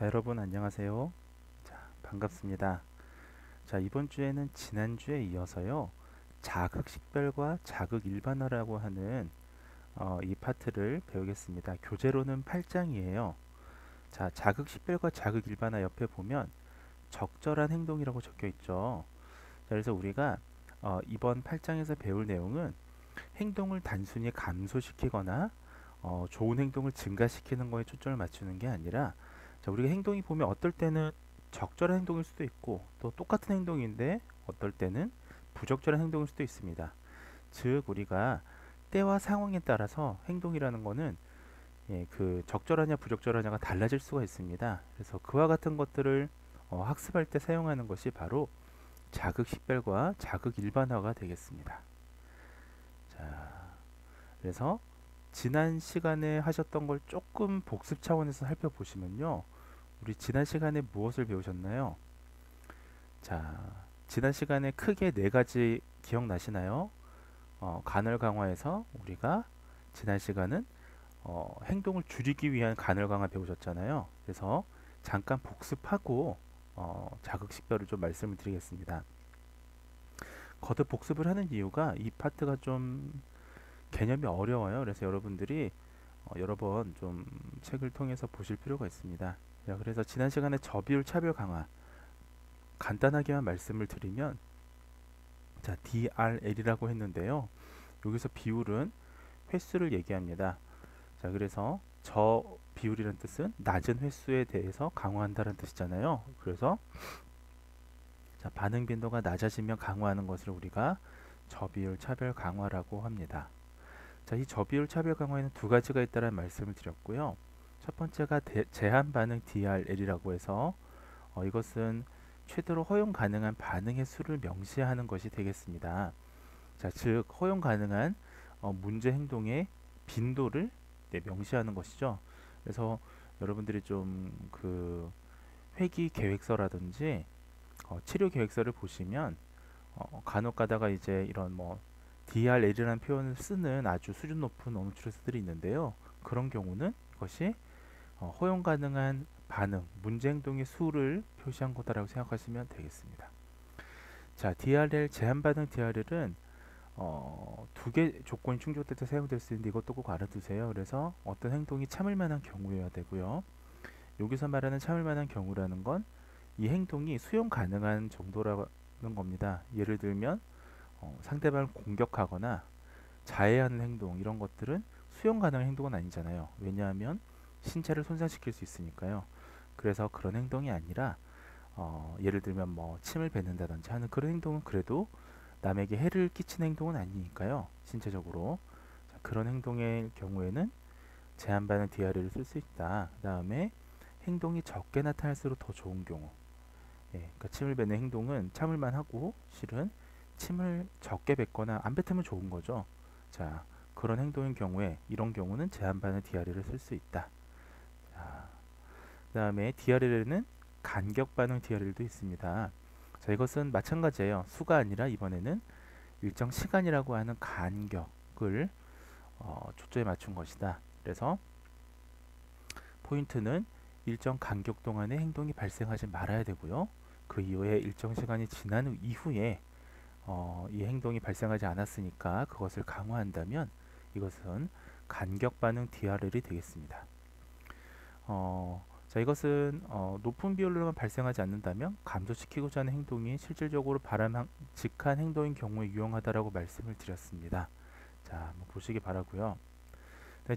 자, 여러분 안녕하세요. 자, 반갑습니다. 자, 이번 주에는 지난주에 이어서요. 자극식별과 자극 일반화라고 하는 이 파트를 배우겠습니다. 교재로는 8장이에요. 자, 자극식별과 자극 일반화 옆에 보면 적절한 행동이라고 적혀 있죠. 자, 그래서 우리가 이번 8장에서 배울 내용은 행동을 단순히 감소시키거나 좋은 행동을 증가시키는 거에 초점을 맞추는 게 아니라, 자, 우리가 행동이 보면 어떨 때는 적절한 행동일 수도 있고 또 똑같은 행동인데 어떨 때는 부적절한 행동일 수도 있습니다. 즉 우리가 때와 상황에 따라서 행동이라는 거는 그 적절하냐 부적절하냐가 달라질 수가 있습니다. 그래서 그와 같은 것들을 학습할 때 사용하는 것이 바로 자극식별과 자극 일반화가 되겠습니다. 자, 그래서 지난 시간에 하셨던 걸 조금 복습 차원에서 살펴보시면요. 우리 지난 시간에 무엇을 배우셨나요? 자, 지난 시간에 크게 네 가지 기억나시나요? 간헐 강화에서 우리가 지난 시간은 행동을 줄이기 위한 간헐 강화 배우셨잖아요. 그래서 잠깐 복습하고 자극식별을 좀 말씀을 드리겠습니다. 거듭 복습을 하는 이유가 이 파트가 좀 개념이 어려워요. 그래서 여러분들이 여러 번 좀 책을 통해서 보실 필요가 있습니다. 자, 그래서 지난 시간에 저비율 차별 강화 간단하게만 말씀을 드리면, 자, DRL이라고 했는데요. 여기서 비율은 횟수를 얘기합니다. 자, 그래서 저 비율이라는 뜻은 낮은 횟수에 대해서 강화한다는 뜻이잖아요. 그래서 자, 반응 빈도가 낮아지면 강화하는 것을 우리가 저비율 차별 강화라고 합니다. 자, 이 저비율 차별 강화에는 두 가지가 있다는 말씀을 드렸고요. 첫 번째가 제한 반응 DRL이라고 해서 이것은 최대로 허용 가능한 반응의 수를 명시하는 것이 되겠습니다. 자, 즉 허용 가능한 문제 행동의 빈도를 명시하는 것이죠. 그래서 여러분들이 좀 그 회기 계획서라든지 치료 계획서를 보시면 간혹 가다가 이제 이런 뭐 DRL이라는 표현을 쓰는 아주 수준 높은 언어 추리스들이 있는데요. 그런 경우는 이것이 허용 가능한 반응, 문제 행동의 수를 표시한 거다라고 생각하시면 되겠습니다. 자, DRL 제한 반응 DRL은 두 개 조건이 충족될 때 사용될 수 있는데 이것도 꼭 알아두세요. 그래서 어떤 행동이 참을 만한 경우여야 되고요. 여기서 말하는 참을 만한 경우라는 건 이 행동이 수용 가능한 정도라는 겁니다. 예를 들면 상대방을 공격하거나 자해하는 행동, 이런 것들은 수용 가능한 행동은 아니잖아요. 왜냐하면 신체를 손상시킬 수 있으니까요. 그래서 그런 행동이 아니라 예를 들면 뭐 침을 뱉는다든지 하는 그런 행동은 그래도 남에게 해를 끼치는 행동은 아니니까요. 신체적으로. 자, 그런 행동의 경우에는 제한 반응 DRL을 쓸 수 있다. 그 다음에 행동이 적게 나타날수록 더 좋은 경우. 그러니까 침을 뱉는 행동은 참을만 하고 실은 침을 적게 뱉거나 안 뱉으면 좋은 거죠. 자, 그런 행동인 경우에 이런 경우는 제한 반응 DRL을 쓸 수 있다. 자, 그 다음에 DRL에는 간격 반응 DRL도 있습니다. 자, 이것은 마찬가지예요. 수가 아니라 이번에는 일정 시간이라고 하는 간격을 초점에 맞춘 것이다. 그래서 포인트는 일정 간격 동안에 행동이 발생하지 말아야 되고요. 그 이후에 일정 시간이 지난 이후에 이 행동이 발생하지 않았으니까 그것을 강화한다면 이것은 간격 반응 DRL이 되겠습니다. 자, 이것은 높은 비율로만 발생하지 않는다면 감소시키고자 하는 행동이 실질적으로 바람직한 행동인 경우에 유용하다라고 말씀을 드렸습니다. 자, 한번 보시기 바라고요.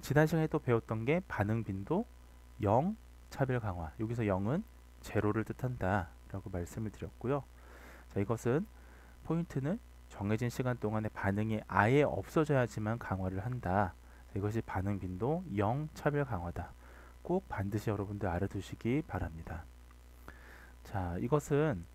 지난 시간에 또 배웠던 게 반응 빈도 0 차별 강화. 여기서 0은 제로를 뜻한다 라고 말씀을 드렸고요. 자, 이것은 포인트는 정해진 시간 동안에 반응이 아예 없어져야지만 강화를 한다. 자, 이것이 반응 빈도 0 차별 강화다. 꼭 반드시 여러분들 알아두시기 바랍니다. 자, 이것은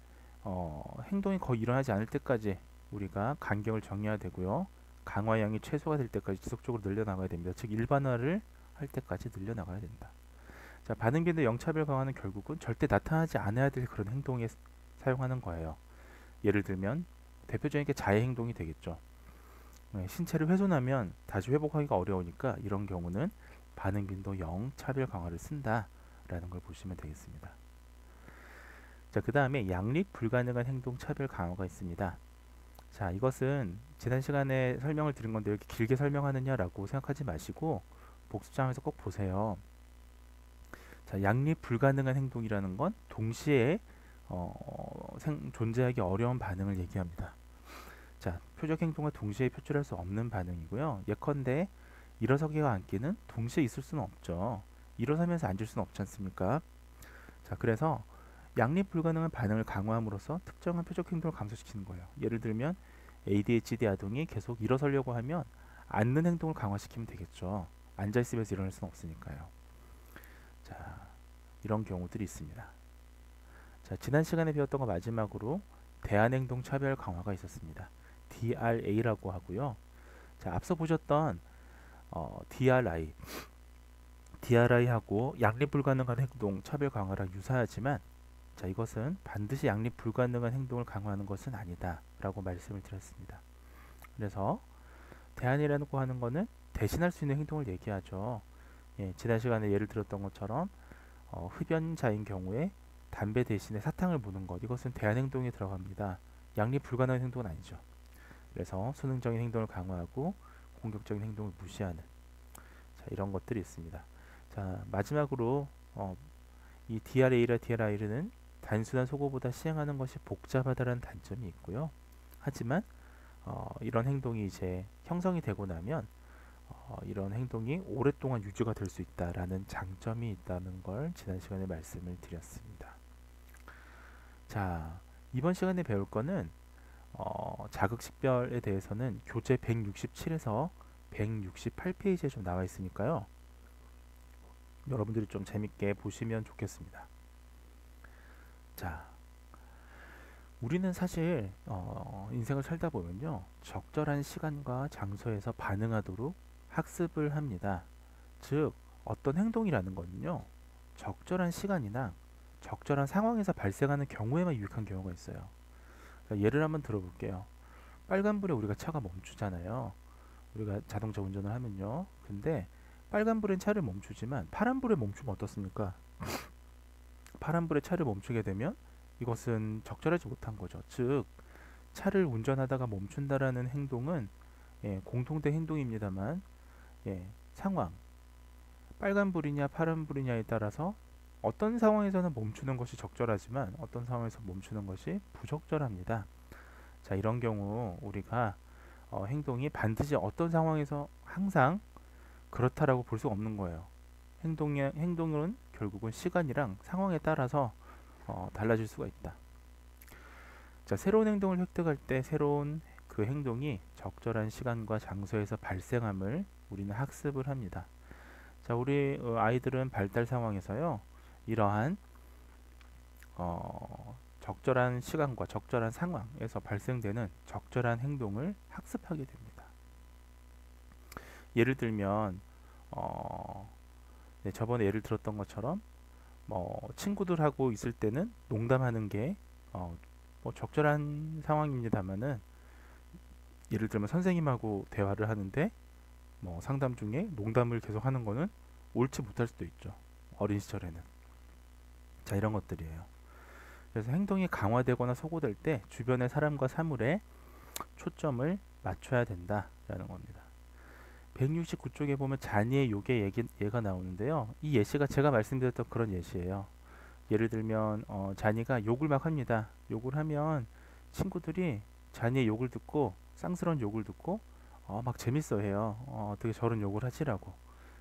행동이 거의 일어나지 않을 때까지 우리가 간격을 정해야 되고요. 강화량이 최소가 될 때까지 지속적으로 늘려나가야 됩니다. 즉 일반화를 할 때까지 늘려나가야 된다. 자, 반응 빈도 0 차별 강화는 결국은 절대 나타나지 않아야 될 그런 행동에 사용하는 거예요. 예를 들면 대표적인 게 자해 행동이 되겠죠. 신체를 훼손하면 다시 회복하기가 어려우니까 이런 경우는 반응 빈도 0 차별 강화를 쓴다 라는 걸 보시면 되겠습니다. 자, 그 다음에 양립 불가능한 행동 차별 강화가 있습니다. 자, 이것은 지난 시간에 설명을 드린 건데 이렇게 길게 설명하느냐라고 생각하지 마시고 복습장에서 꼭 보세요. 자, 양립 불가능한 행동이라는 건 동시에 존재하기 어려운 반응을 얘기합니다. 자, 표적 행동과 동시에 표출할 수 없는 반응이고요. 예컨대 일어서기와 앉기는 동시에 있을 수는 없죠. 일어서면서 앉을 수는 없지 않습니까? 자, 그래서 양립 불가능한 반응을 강화함으로써 특정한 표적 행동을 감소시키는 거예요. 예를 들면 ADHD 아동이 계속 일어서려고 하면 앉는 행동을 강화시키면 되겠죠. 앉아있으면서 일어날 수는 없으니까요. 자, 이런 경우들이 있습니다. 자, 지난 시간에 배웠던 거 마지막으로 대안행동 차별 강화가 있었습니다. DRA라고 하고요. 자, 앞서 보셨던 DRI하고 양립 불가능한 행동 차별 강화랑 유사하지만 자, 이것은 반드시 양립 불가능한 행동을 강화하는 것은 아니다 라고 말씀을 드렸습니다. 그래서 대안이라고 하는 것은 대신할 수 있는 행동을 얘기하죠. 예, 지난 시간에 예를 들었던 것처럼 흡연자인 경우에 담배 대신에 사탕을 무는 것, 이것은 대안 행동에 들어갑니다. 양립 불가능한 행동은 아니죠. 그래서 수능적인 행동을 강화하고 공격적인 행동을 무시하는, 자, 이런 것들이 있습니다. 자, 마지막으로 이 DRA라 DRI는 단순한 소거보다 시행하는 것이 복잡하다는 단점이 있고요. 하지만 이런 행동이 이제 형성이 되고 나면 이런 행동이 오랫동안 유지가 될 수 있다라는 장점이 있다는 걸 지난 시간에 말씀을 드렸습니다. 자, 이번 시간에 배울 거는 자극식별에 대해서는 교재 167에서 168페이지에 좀 나와 있으니까요. 여러분들이 좀 재밌게 보시면 좋겠습니다. 자, 우리는 사실 인생을 살다 보면요, 적절한 시간과 장소에서 반응하도록 학습을 합니다. 즉, 어떤 행동이라는 것은요, 적절한 시간이나 적절한 상황에서 발생하는 경우에만 유익한 경우가 있어요. 그러니까 예를 한번 들어볼게요. 빨간불에 우리가 차가 멈추잖아요. 우리가 자동차 운전을 하면요. 근데 빨간불엔 차를 멈추지만 파란불에 멈추면 어떻습니까? 파란불에 차를 멈추게 되면 이것은 적절하지 못한 거죠. 즉, 차를 운전하다가 멈춘다라는 행동은 공통된 행동입니다만 상황, 빨간불이냐 파란불이냐에 따라서 어떤 상황에서는 멈추는 것이 적절하지만 어떤 상황에서 멈추는 것이 부적절합니다. 자, 이런 경우 우리가 행동이 반드시 어떤 상황에서 항상 그렇다라고 볼 수 없는 거예요. 행동은 결국은 시간이랑 상황에 따라서 달라질 수가 있다. 자, 새로운 행동을 획득할 때 새로운 그 행동이 적절한 시간과 장소에서 발생함을 우리는 학습을 합니다. 자, 우리 아이들은 발달 상황에서요, 이러한 적절한 시간과 적절한 상황에서 발생되는 적절한 행동을 학습하게 됩니다. 예를 들면 저번에 예를 들었던 것처럼 친구들하고 있을 때는 농담하는 게 적절한 상황입니다만은, 예를 들면 선생님하고 대화를 하는데 상담 중에 농담을 계속 하는 거는 옳지 못할 수도 있죠. 어린 시절에는. 자, 이런 것들이에요. 그래서 행동이 강화되거나 소거될 때 주변의 사람과 사물에 초점을 맞춰야 된다라는 겁니다. 169쪽에 보면 잔이의 욕의 예가 나오는데요. 이 예시가 제가 말씀드렸던 그런 예시예요. 예를 들면 잔이가 욕을 막 합니다. 욕을 하면 친구들이 잔이의 욕을 듣고, 쌍스러운 욕을 듣고 막 재밌어해요. 어떻게 저런 욕을 하시라고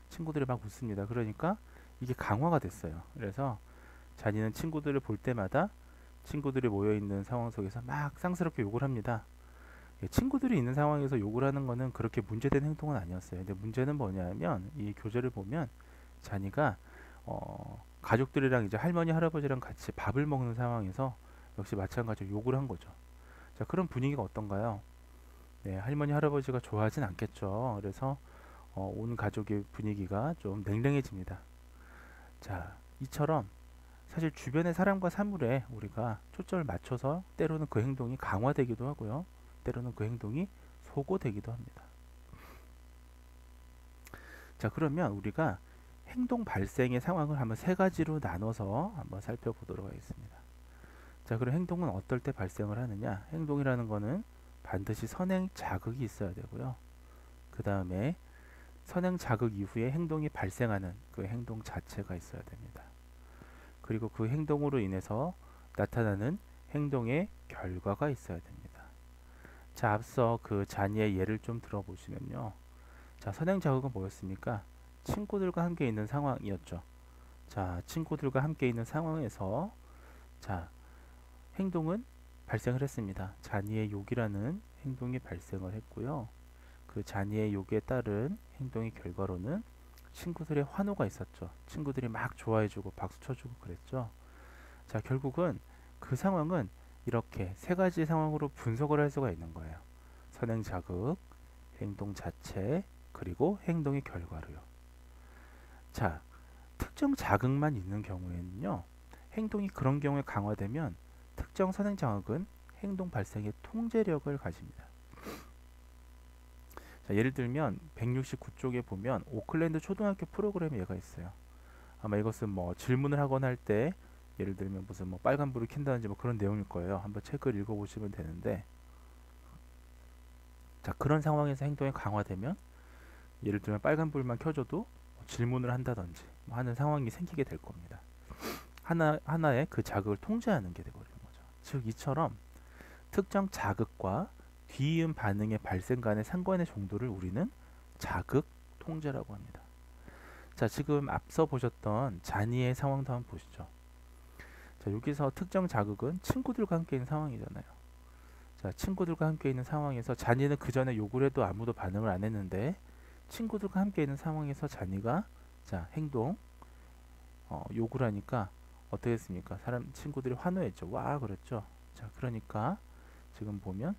친구들이 막 웃습니다. 그러니까 이게 강화가 됐어요. 그래서 잔이는 친구들을 볼 때마다 친구들이 모여있는 상황 속에서 막 쌍스럽게 욕을 합니다. 친구들이 있는 상황에서 욕을 하는 거는 그렇게 문제된 행동은 아니었어요. 근데 문제는 뭐냐면 이 교재를 보면 잔이가 가족들이랑 이제 할머니 할아버지랑 같이 밥을 먹는 상황에서 역시 마찬가지로 욕을 한 거죠. 자, 그런 분위기가 어떤가요? 네, 할머니 할아버지가 좋아하진 않겠죠. 그래서 온 가족의 분위기가 좀 냉랭해집니다. 자, 이처럼 사실 주변의 사람과 사물에 우리가 초점을 맞춰서 때로는 그 행동이 강화되기도 하고요, 때로는 그 행동이 소거되기도 합니다. 자, 그러면 우리가 행동 발생의 상황을 한번 세 가지로 나눠서 한번 살펴보도록 하겠습니다. 자, 그럼 행동은 어떨 때 발생을 하느냐? 행동이라는 거는 반드시 선행 자극이 있어야 되고요. 그 다음에 선행 자극 이후에 행동이 발생하는 그 행동 자체가 있어야 됩니다. 그리고 그 행동으로 인해서 나타나는 행동의 결과가 있어야 됩니다. 자, 앞서 그 잔이의 예를 좀 들어보시면요. 자, 선행 자극은 뭐였습니까? 친구들과 함께 있는 상황이었죠. 자, 친구들과 함께 있는 상황에서 자, 행동은 발생을 했습니다. 잔이의 욕이라는 행동이 발생을 했고요. 그 잔이의 욕에 따른 행동의 결과로는 친구들의 환호가 있었죠. 친구들이 막 좋아해주고 박수 쳐주고 그랬죠. 자, 결국은 그 상황은 이렇게 세 가지 상황으로 분석을 할 수가 있는 거예요. 선행 자극, 행동 자체, 그리고 행동의 결과로요. 자, 특정 자극만 있는 경우에는요. 행동이 그런 경우에 강화되면 특정 선행 자극은 행동 발생의 통제력을 가집니다. 자, 예를 들면 169쪽에 보면 오클랜드 초등학교 프로그램 예가 있어요. 아마 이것은 뭐 질문을 하거나 할 때 예를 들면 무슨 뭐 빨간불을 켠다든지 뭐 그런 내용일 거예요. 한번 책을 읽어보시면 되는데, 자, 그런 상황에서 행동이 강화되면 예를 들면 빨간불만 켜줘도 뭐 질문을 한다든지 뭐 하는 상황이 생기게 될 겁니다. 하나의 그 자극을 통제하는 게 되버리는 거죠. 즉 이처럼 특정 자극과 뒤이은 반응의 발생 간의 상관의 정도를 우리는 자극 통제라고 합니다. 자, 지금 앞서 보셨던 잔이의 상황도 한번 보시죠. 자, 여기서 특정 자극은 친구들과 함께 있는 상황이잖아요. 자, 친구들과 함께 있는 상황에서 잔이는 그 전에 욕을 해도 아무도 반응을 안 했는데 친구들과 함께 있는 상황에서 잔이가 자, 행동 욕을 하니까 어떻게 했습니까? 친구들이 환호했죠. 와, 그랬죠. 자, 그러니까 지금 보면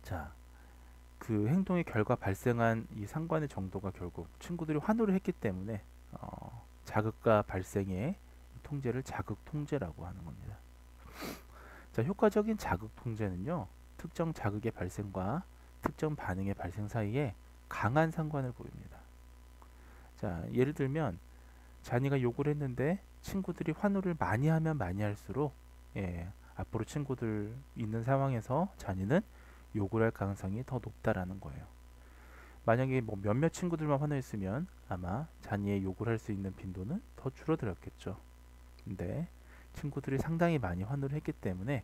자, 그 행동의 결과 발생한 이 상관의 정도가 결국 친구들이 환호를 했기 때문에 자극과 발생의 통제를 자극 통제라고 하는 겁니다. 자, 효과적인 자극 통제는요. 특정 자극의 발생과 특정 반응의 발생 사이에 강한 상관을 보입니다. 자, 예를 들면 잔이가 욕을 했는데 친구들이 환호를 많이 하면 많이 할수록 앞으로 친구들 있는 상황에서 잔이는 욕을 할 가능성이 더 높다라는 거예요. 만약에 뭐 몇몇 친구들만 환호했으면 아마 잔이의 욕을 할 수 있는 빈도는 더 줄어들었겠죠. 근데 친구들이 상당히 많이 환호를 했기 때문에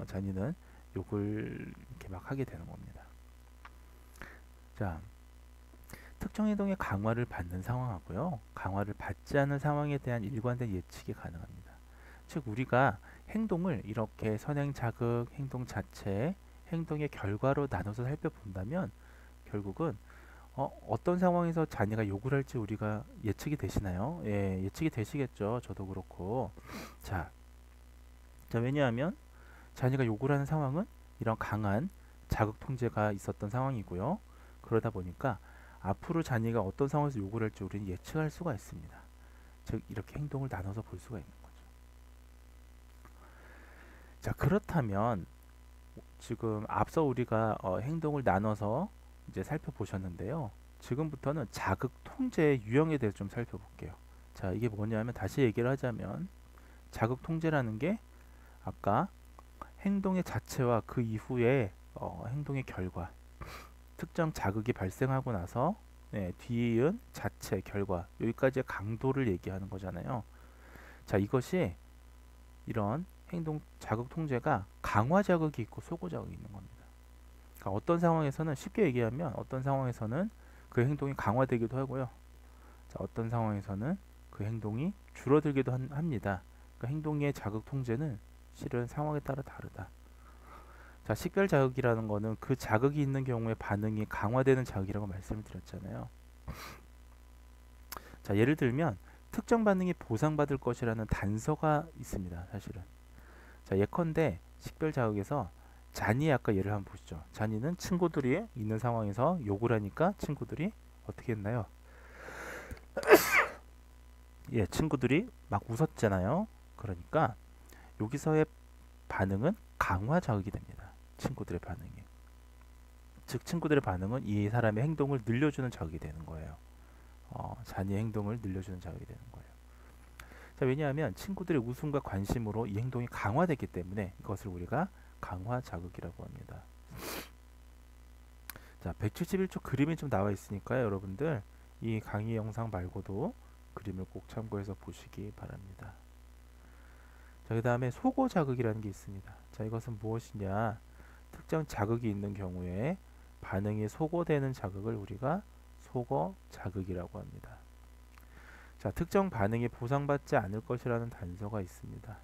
잔이는 욕을 이렇게 막 하게 되는 겁니다. 자, 특정 행동의 강화를 받는 상황하고요, 강화를 받지 않는 상황에 대한 일관된 예측이 가능합니다. 즉 우리가 행동을 이렇게 선행 자극, 행동 자체, 행동의 결과로 나눠서 살펴본다면 결국은 어떤 상황에서 자녀가 욕을 할지 우리가 예측이 되시나요? 예, 예측이 되시겠죠. 저도 그렇고. 자, 왜냐하면 자녀가 욕을 하는 상황은 이런 강한 자극 통제가 있었던 상황이고요. 그러다 보니까 앞으로 자녀가 어떤 상황에서 욕을 할지 우리는 예측할 수가 있습니다. 즉 이렇게 행동을 나눠서 볼 수가 있는 거죠. 자, 그렇다면 지금 앞서 우리가 행동을 나눠서 이제 살펴보셨는데요. 지금부터는 자극 통제의 유형에 대해서 좀 살펴볼게요. 자, 이게 뭐냐면 다시 얘기를 하자면 자극 통제라는 게 아까 행동의 자체와 그 이후에 행동의 결과, 특정 자극이 발생하고 나서 뒤이은 자체, 결과, 여기까지의 강도를 얘기하는 거잖아요. 자, 이것이 이런 행동 자극 통제가 강화 자극이 있고 소고 자극이 있는 겁니다. 그러니까 어떤 상황에서는 쉽게 얘기하면 어떤 상황에서는 그 행동이 강화되기도 하고요. 자, 어떤 상황에서는 그 행동이 줄어들기도 합니다. 그러니까 행동의 자극 통제는 실은 상황에 따라 다르다. 자, 식별 자극이라는 거는 그 자극이 있는 경우에 반응이 강화되는 자극이라고 말씀을 드렸잖아요. 자, 예를 들면 특정 반응이 보상받을 것이라는 단서가 있습니다. 사실은. 자, 예컨대 식별 자극에서 잔이 아까 예를 한번 보시죠. 잔이는 친구들이 있는 상황에서 욕을 하니까 친구들이 어떻게 했나요? 예, 친구들이 막 웃었잖아요. 그러니까 여기서의 반응은 강화 자극이 됩니다. 친구들의 반응이. 즉 친구들의 반응은 이 사람의 행동을 늘려주는 자극이 되는 거예요. 자녀의 행동을 늘려주는 자극이 되는 거예요. 자, 왜냐하면 친구들의 웃음과 관심으로 이 행동이 강화되기 때문에 이것을 우리가 강화 자극이라고 합니다. 자, 171쪽 그림이 좀 나와 있으니까요. 여러분들 이 강의 영상 말고도 그림을 꼭 참고해서 보시기 바랍니다. 자, 그 다음에 소거 자극이라는 게 있습니다. 자, 이것은 무엇이냐? 특정 자극이 있는 경우에 반응이 소거되는 자극을 우리가 소거 자극이라고 합니다. 자, 특정 반응이 보상받지 않을 것이라는 단서가 있습니다.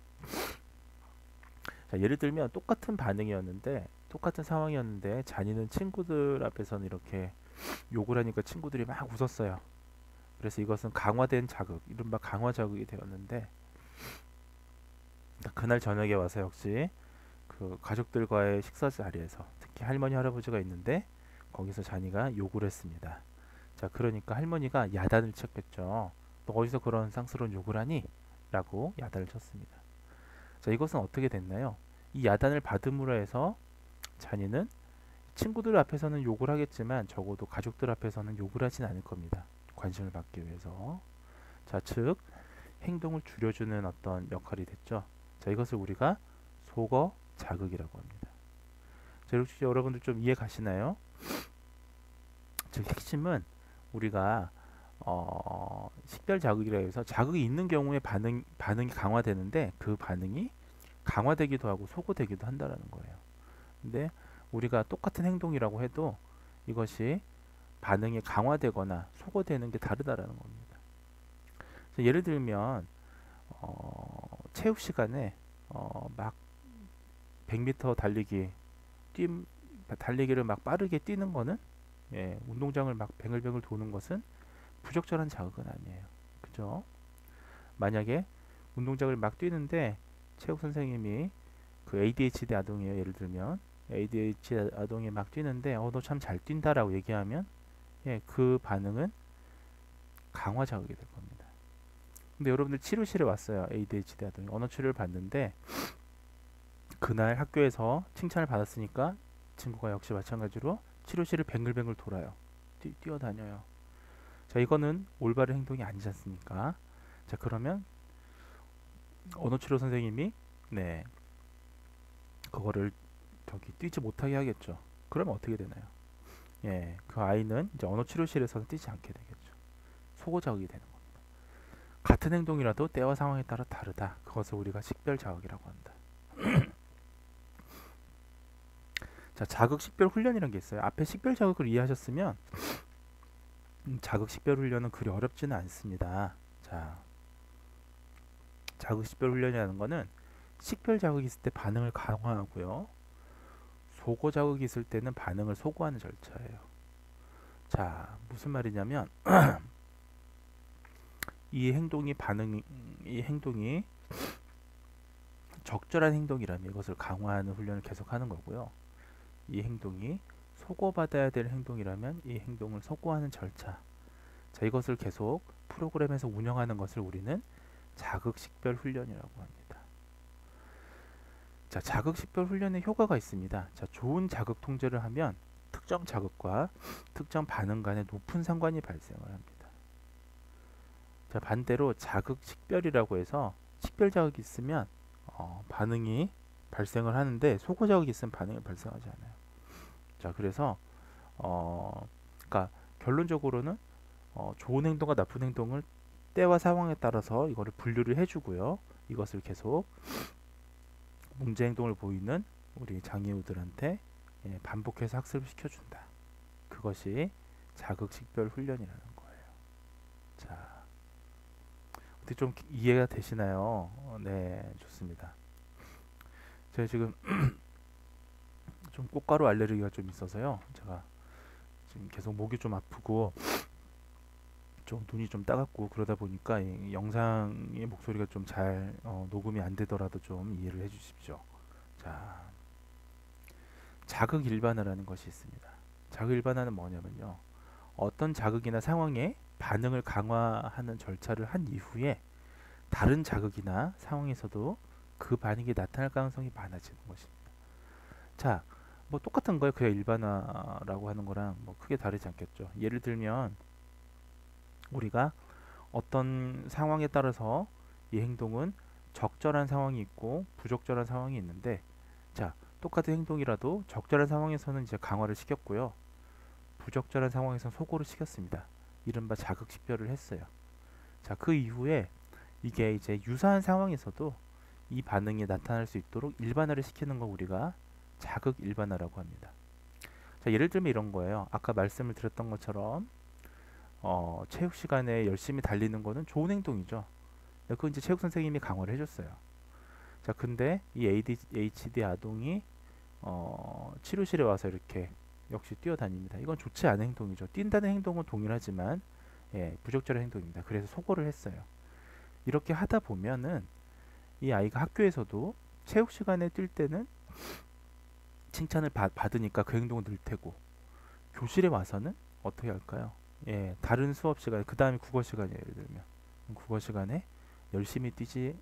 자, 예를 들면 똑같은 반응이었는데 똑같은 상황이었는데 잔이는 친구들 앞에서는 이렇게 욕을 하니까 친구들이 막 웃었어요. 그래서 이것은 강화된 자극, 이른바 강화 자극이 되었는데 그날 저녁에 와서 역시 그 가족들과의 식사 자리에서 특히 할머니 할아버지가 있는데 거기서 잔이가 욕을 했습니다. 자, 그러니까 할머니가 야단을 쳤겠죠. 너 어디서 그런 쌍스러운 욕을 하니? 라고 야단을 쳤습니다. 자, 이것은 어떻게 됐나요? 이 야단을 받음으로 해서 잔이는 친구들 앞에서는 욕을 하겠지만 적어도 가족들 앞에서는 욕을 하진 않을 겁니다. 관심을 받기 위해서. 자, 즉 행동을 줄여주는 어떤 역할이 됐죠. 자, 이것을 우리가 소거 자극이라고 합니다. 자, 혹시 여러분들 좀 이해 가시나요? 즉 핵심은 우리가 식별 자극이라 해서 자극이 있는 경우에 반응이 강화되는데 그 반응이 강화되기도 하고 소거되기도 한다라는 거예요. 근데 우리가 똑같은 행동이라고 해도 이것이 반응이 강화되거나 소거되는 게 다르다라는 겁니다. 예를 들면 체육 시간에 막 100m 달리기를 막 빠르게 뛰는 거는 운동장을 막 뱅글뱅글 도는 것은 부적절한 자극은 아니에요. 그죠? 만약에 운동장을 막 뛰는데 체육 선생님이 그 ADHD 아동이에요. 예를 들면 ADHD 아동이 막 뛰는데 너 참 잘 뛴다라고 얘기하면 그 반응은 강화 자극이 될 겁니다. 근데 여러분들 치료실에 왔어요. ADHD 아동이 언어 치료를 받는데 그날 학교에서 칭찬을 받았으니까 친구가 역시 마찬가지로 치료실을 뱅글뱅글 돌아요. 뛰어다녀요. 자, 이거는 올바른 행동이 아니지 않습니까? 자, 그러면 언어치료 선생님이 그거를 뛰지 못하게 하겠죠. 그러면 어떻게 되나요? 그 아이는 이제 언어치료실에서는 뛰지 않게 되겠죠. 소거 자극이 되는 겁니다. 같은 행동이라도 때와 상황에 따라 다르다. 그것을 우리가 식별 자극이라고 한다. 자, 자극 식별 훈련이라는 게 있어요. 앞에 식별 자극을 이해하셨으면 자극 식별 훈련은 그리 어렵지는 않습니다. 자, 자극 식별 훈련이라는 거는 식별 자극이 있을 때 반응을 강화하고요. 소거 자극이 있을 때는 반응을 소거하는 절차예요. 자, 무슨 말이냐면 이 행동이 적절한 행동이라면 이것을 강화하는 훈련을 계속하는 거고요. 이 행동이 소거받아야 될 행동이라면 이 행동을 소거하는 절차. 자, 이것을 계속 프로그램에서 운영하는 것을 우리는 자극식별 훈련이라고 합니다. 자, 자극식별 훈련에 효과가 있습니다. 자, 좋은 자극 통제를 하면 특정 자극과 특정 반응 간에 높은 상관이 발생을 합니다. 자, 반대로 자극식별이라고 해서 식별 자극이 있으면 반응이 발생을 하는데 소거 자극이 있으면 반응이 발생하지 않아요. 자, 그래서 그러니까 결론적으로는 좋은 행동과 나쁜 행동을 때와 상황에 따라서 이거를 분류를 해주고요. 이것을 계속 문제 행동을 보이는 우리 장애우들한테 반복해서 학습을 시켜준다. 그것이 자극식별 훈련이라는 거예요. 자, 어떻게 좀 이해가 되시나요? 네, 좋습니다. 제가 지금 좀 꽃가루 알레르기가 좀 있어서요. 제가 지금 계속 목이 좀 아프고 좀 눈이 좀 따갑고 그러다 보니까 이 영상의 목소리가 좀 잘 녹음이 안 되더라도 좀 이해를 해 주십시오. 자, 자극 일반화라는 것이 있습니다. 자극 일반화는 뭐냐면요. 어떤 자극이나 상황에 반응을 강화하는 절차를 한 이후에 다른 자극이나 상황에서도 그 반응이 나타날 가능성이 많아지는 것입니다. 자, 뭐 똑같은 거예요. 그냥 일반화라고 하는 거랑 뭐 크게 다르지 않겠죠. 예를 들면 우리가 어떤 상황에 따라서 이 행동은 적절한 상황이 있고 부적절한 상황이 있는데, 자, 똑같은 행동이라도 적절한 상황에서는 이제 강화를 시켰고요. 부적절한 상황에서는 소거를 시켰습니다. 이른바 자극식별을 했어요. 자, 그 이후에 이게 이제 유사한 상황에서도 이 반응이 나타날 수 있도록 일반화를 시키는 거 우리가 자극 일반화라고 합니다. 자, 예를 들면 이런 거예요. 아까 말씀을 드렸던 것처럼 체육 시간에 열심히 달리는 거는 좋은 행동이죠. 그건 이제 체육 선생님이 강화를 해줬어요. 자, 근데 이 ADHD 아동이 치료실에 와서 이렇게 역시 뛰어다닙니다. 이건 좋지 않은 행동이죠. 뛴다는 행동은 동일하지만 부적절한 행동입니다. 그래서 소거를 했어요. 이렇게 하다 보면은 이 아이가 학교에서도 체육 시간에 뛸 때는 칭찬을 받으니까 그 행동은 늘 테고, 교실에 와서는 어떻게 할까요? 다른 수업 시간에, 그 다음에 국어 시간에 예를 들면 국어 시간에 열심히 이제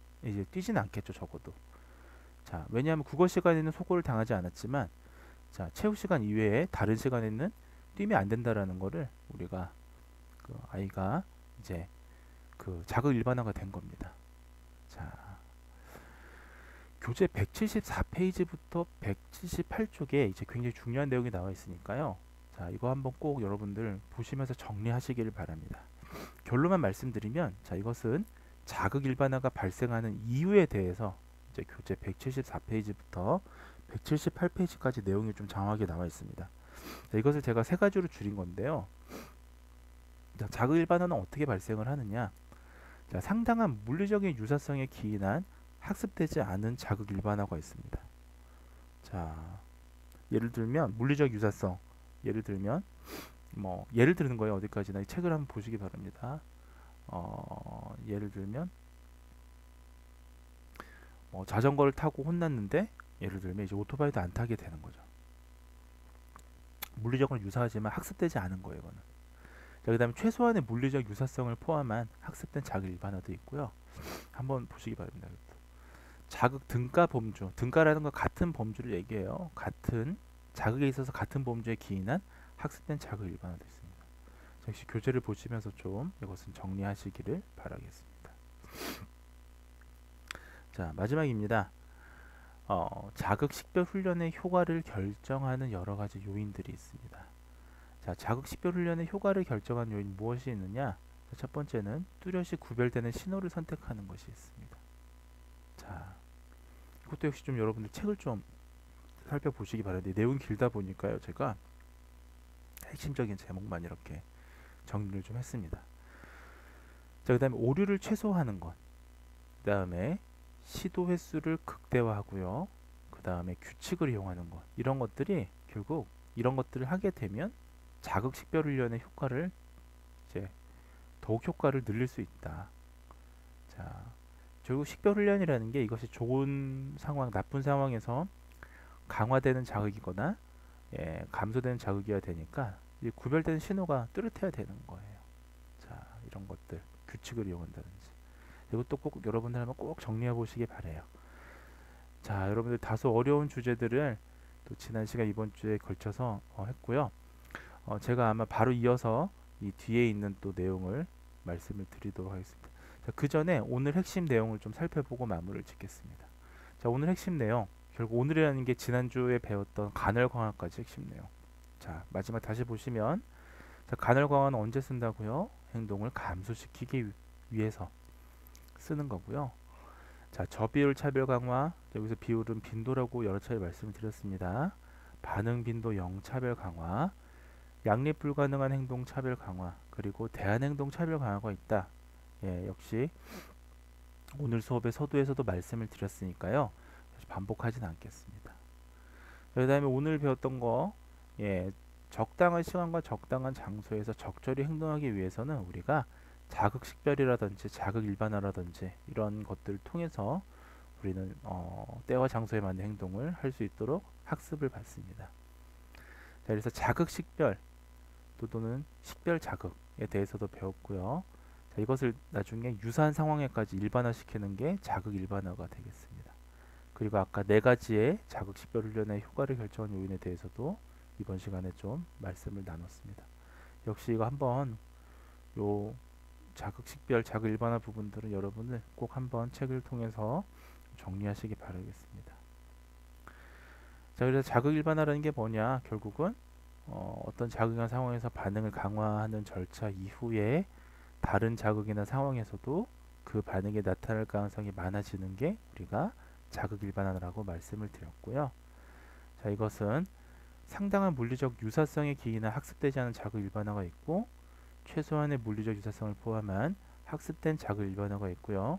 뛰지는 않겠죠, 적어도. 자, 왜냐하면 국어 시간에는 소고를 당하지 않았지만, 자, 체육 시간 이외에 다른 시간에는 뛰면 안 된다라는 거를 우리가 그 아이가 이제 그 자극 일반화가 된 겁니다. 자, 교재 174페이지부터 178쪽에 이제 굉장히 중요한 내용이 나와 있으니까요. 자, 이거 한번 꼭 여러분들 보시면서 정리하시기를 바랍니다. 결론만 말씀드리면, 자, 이것은 자극 일반화가 발생하는 이유에 대해서 이제 교재 174페이지부터 178페이지까지 내용이 좀 장황하게 나와 있습니다. 자, 이것을 제가 세 가지로 줄인 건데요. 자, 자극 일반화는 어떻게 발생을 하느냐? 자, 상당한 물리적인 유사성에 기인한 학습되지 않은 자극 일반화가 있습니다. 자, 예를 들면 물리적 유사성. 예를 들면 예를 드는 거예요. 어디까지나 이 책을 한번 보시기 바랍니다. 예를 들면 자전거를 타고 혼났는데, 예를 들면 이제 오토바이도 안 타게 되는 거죠. 물리적으로 유사하지만 학습되지 않은 거예요, 이거는. 자, 그다음에 최소한의 물리적 유사성을 포함한 학습된 자극 일반화도 있고요. 한번 보시기 바랍니다. 자극 등가 범주, 등가라는 건 같은 범주를 얘기해요. 같은 자극에 있어서 같은 범주에 기인한 학습된 자극 일반화도 있습니다. 자, 역시 교재를 보시면서 좀 이것은 정리하시기를 바라겠습니다. 자, 마지막입니다. 자극 식별 훈련의 효과를 결정하는 여러 가지 요인들이 있습니다. 자, 자극 식별 훈련의 효과를 결정하는 요인 무엇이 있느냐? 첫 번째는 뚜렷이 구별되는 신호를 선택하는 것이 있습니다. 자, 이것도 역시 좀 여러분들 책을 좀 살펴보시기 바랍니다. 내용이 길다 보니까요, 제가 핵심적인 제목만 이렇게 정리를 좀 했습니다. 자, 그 다음에 오류를 최소화하는 것, 그 다음에 시도 횟수를 극대화하고요, 그 다음에 규칙을 이용하는 것, 이런 것들이 결국 이런 것들을 하게 되면 자극 식별 훈련의 효과를 이제 더욱 효과를 늘릴 수 있다. 자, 결국 식별 훈련이라는 게 이것이 좋은 상황, 나쁜 상황에서 강화되는 자극이거나 감소되는 자극이어야 되니까 이 구별되는 신호가 뚜렷해야 되는 거예요. 자, 이런 것들 규칙을 이용한다든지, 이것도 꼭 여러분들 한번 꼭 정리해 보시기 바래요. 자, 여러분들 다소 어려운 주제들을 또 지난 시간 이번 주에 걸쳐서 했고요. 제가 아마 바로 이어서 이 뒤에 있는 또 내용을 말씀을 드리도록 하겠습니다. 자, 그 전에 오늘 핵심 내용을 좀 살펴보고 마무리를 짓겠습니다. 자, 오늘 핵심 내용, 결국 오늘이라는 게 지난주에 배웠던 간헐 강화까지 핵심 내용. 자, 마지막 다시 보시면, 자, 간헐 강화는 언제 쓴다고요? 행동을 감소시키기 위해서 쓰는 거고요. 자, 저비율 차별 강화, 여기서 비율은 빈도라고 여러 차례 말씀을 드렸습니다. 반응 빈도 0 차별 강화, 양립 불가능한 행동 차별 강화, 그리고 대안 행동 차별 강화가 있다. 역시 오늘 수업의 서두에서도 말씀을 드렸으니까요. 반복하진 않겠습니다. 그 다음에 오늘 배웠던 거, 적당한 시간과 적당한 장소에서 적절히 행동하기 위해서는 우리가 자극 식별이라든지 자극 일반화라든지 이런 것들을 통해서 우리는 때와 장소에 맞는 행동을 할 수 있도록 학습을 받습니다. 자, 그래서 자극 식별 또는 식별 자극에 대해서도 배웠고요. 자, 이것을 나중에 유사한 상황에까지 일반화시키는 게 자극 일반화가 되겠습니다. 그리고 아까 네 가지의 자극 식별 훈련의 효과를 결정하는 요인에 대해서도 이번 시간에 좀 말씀을 나눴습니다. 역시 이거 한번 요 자극식별, 자극 일반화 부분들은 여러분들 꼭 한번 책을 통해서 정리하시기 바라겠습니다. 자, 그래서 자극 일반화라는 게 뭐냐? 결국은 어떤 자극이나 상황에서 반응을 강화하는 절차 이후에 다른 자극이나 상황에서도 그 반응이 나타날 가능성이 많아지는 게 우리가 자극 일반화라고 말씀을 드렸고요. 자, 이것은 상당한 물리적 유사성에 기인한 학습되지 않은 자극 일반화가 있고 최소한의 물리적 유사성을 포함한 학습된 자극 일반화가 있고요.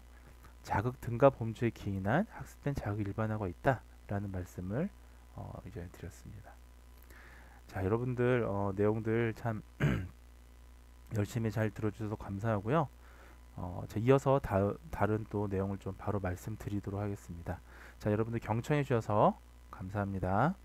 자극 등가 범주에 기인한 학습된 자극 일반화가 있다라는 말씀을 이제 드렸습니다. 자, 여러분들 내용들 참 열심히 잘 들어주셔서 감사하고요. 자, 이어서 다른 또 내용을 좀 바로 말씀드리도록 하겠습니다. 자, 여러분들 경청해 주셔서 감사합니다.